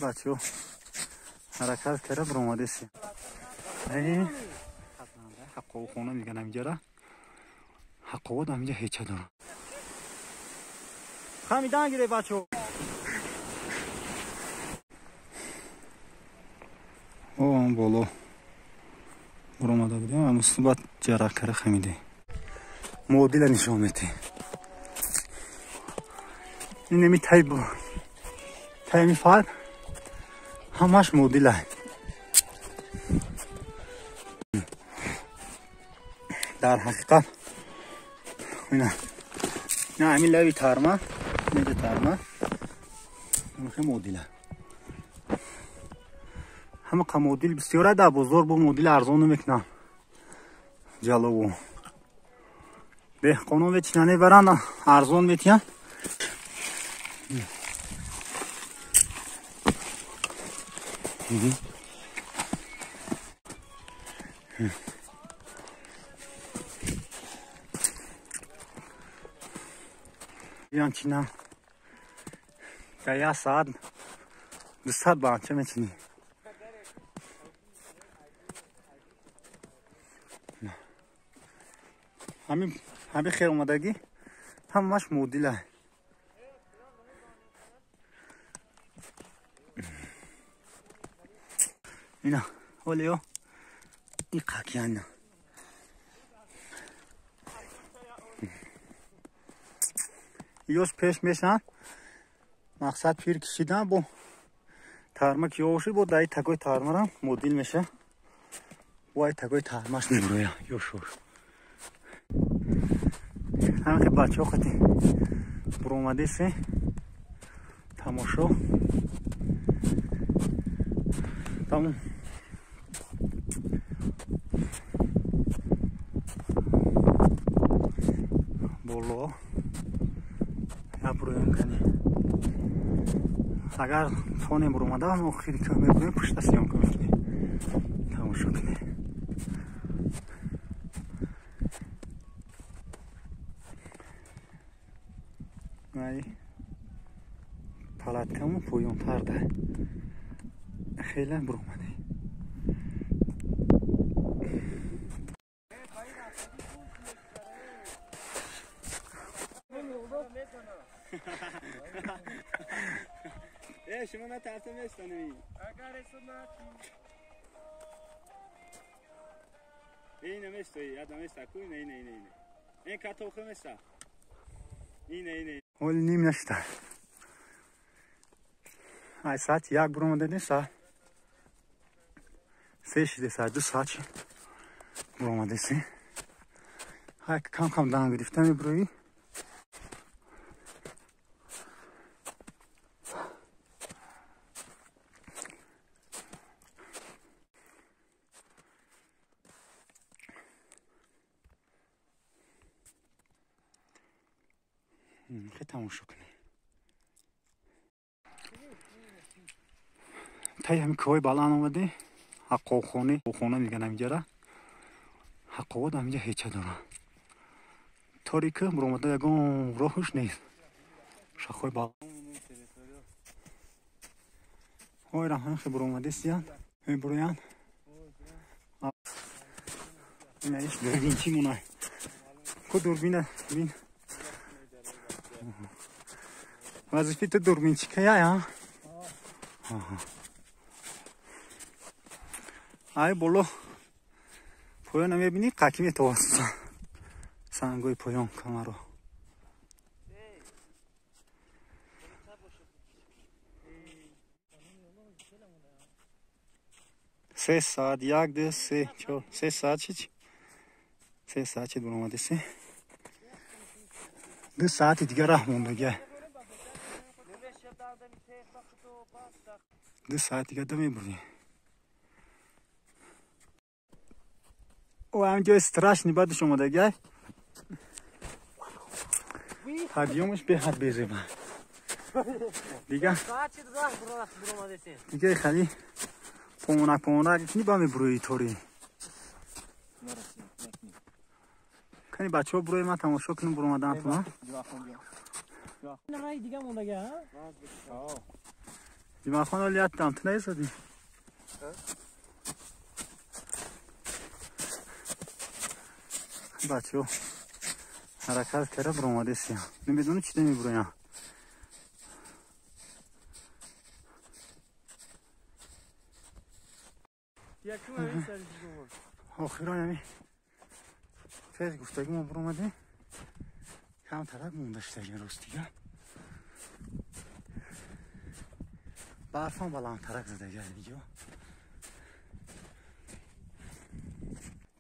بچه‌ها حرکت کرده برآمده سی. ای حقوق خونه میگن اینجا حقوق اینجا هیچ داره. خمیدن گیره بچه‌ها. اون بالا برآمده بودیم اما صبح جرق کرده خمیده. مدل نشون میده. این نمی تایمی فعال همش مدل است. در حقیقت نه همین لبی ترمه اینجا ترمه این مدل است. همه که مدل بسیاره در بزرگ با مدل ارزان میکنن جلو به قانون و چنانه برن ارزان میتین. بیان چینا که یه ساعت 200 بانچه میچینی. همین خیر اومدگی همش مدل است. اینا اولیو این قاکیانا یوز پیش میشن مقصد پیر کشیدن با ترمه که یوشی با دایی تگوی ترمه هم مدل میشه وای تگوی ترمهش میبرویم یوشور همه که بچه ها خطی برآمده سی تماشا تمام بالا یا برویم کنی اگر فانه برآمده هم آخری که میبرویم پشت سیام که میکنی تماشا کنی. مایی پالت کمون پویون ترده خیلی برآمده. شما نه ترسه میستانوی این نمیستوی یاد نمیستا کوی نه این کاتوخه میستا این ولی نیم نشده ای ساعت یک برآمده نیست سه شده ساعت 2 ساعت برآمده سی های کم کم دان گرفته میبروی خیلی تماشا کنی تایی همین کوی بالان آمده حقوق خونه میگن اینجا را حقوق اینجا هیچ داره تاریکه برآمده یکون راهش نیست شخوی بالان های راه خیلی برآمده سیان برویان این ایش دوربین چی مونه کو دوربینه بین وظیفه تو دوربین چی که یا ای بالا پایان نمیبینی قاکی میتواسط سنگوی پایان کامرو 3 ساعت 1 2 3 4 3 ساعت چی 3 ساعت چی برآمده سی 2 ساعت دیگه راه مونده 2 ساعت دیگه دمی بردیم و همینجا استراش نباید شما دیگه هدیومش به حد بیزه دیگه خیلی پونک نی با می بروی طوری کنی بچه ها بروی من تماشا کنیم برو مدن تو Dimakhon olyaptam, tinaysading. Bachcho. Harakat kara bromadesiya. Nemidonim chida miburoyam. Yakın ayı sergisi var. آخران همی فیض گفتگی ما برو اومده کم طرف موندشته این روز دیگه برف هم بالا هم ترک زده گره دیگه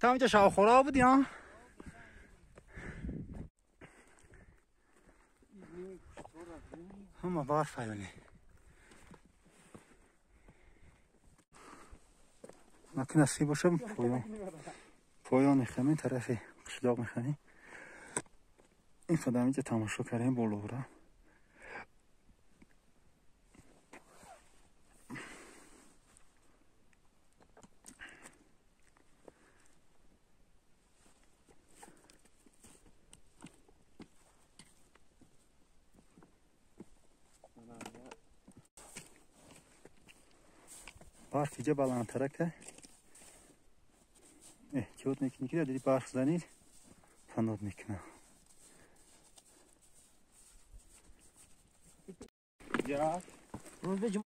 تا اینجا شاو خورا بودی ها همه برف هیونه ممکن است باشه پایان میخوامیم طرف قشلاق میخوامیم این فدام اینجا تماشا کردیم بالا را برف اینجا بلندتره که احتیاط میکنی که دیدی برف زنید فناد میکنه یا روز به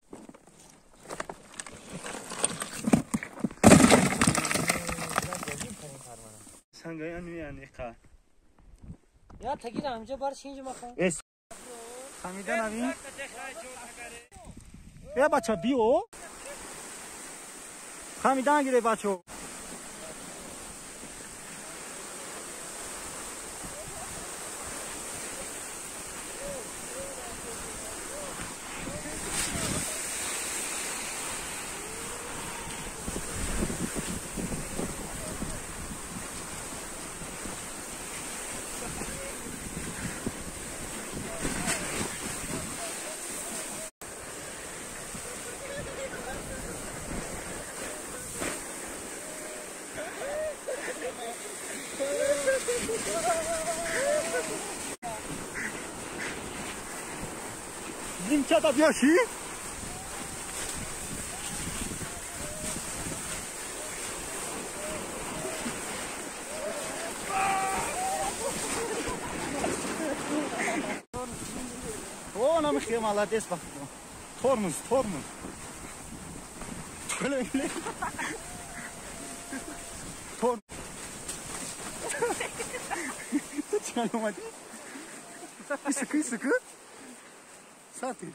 سنگای انوی که یا تگیر همجا بار چینج مخوام اس خمیدن همین بیا بچه بیو خمیدن گیره بچه Zimcha da biashi? O nam khie malades bak. Tormuz. Öyle. Tor. Çıkaramadı. Sıkı. Sati.